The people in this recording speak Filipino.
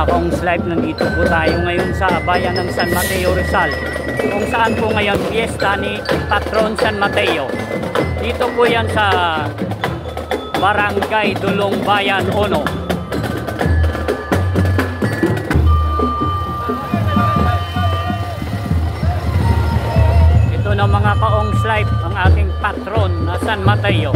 mga kaongs live, nandito po tayo ngayon sa bayan ng San Mateo, Rizal, kung saan po ngayon fiesta ni Patron San Mateo. Dito po yan sa Barangay Dulong Bayan 1. Ito na mga kaongs live, ang ating patron na San Mateo.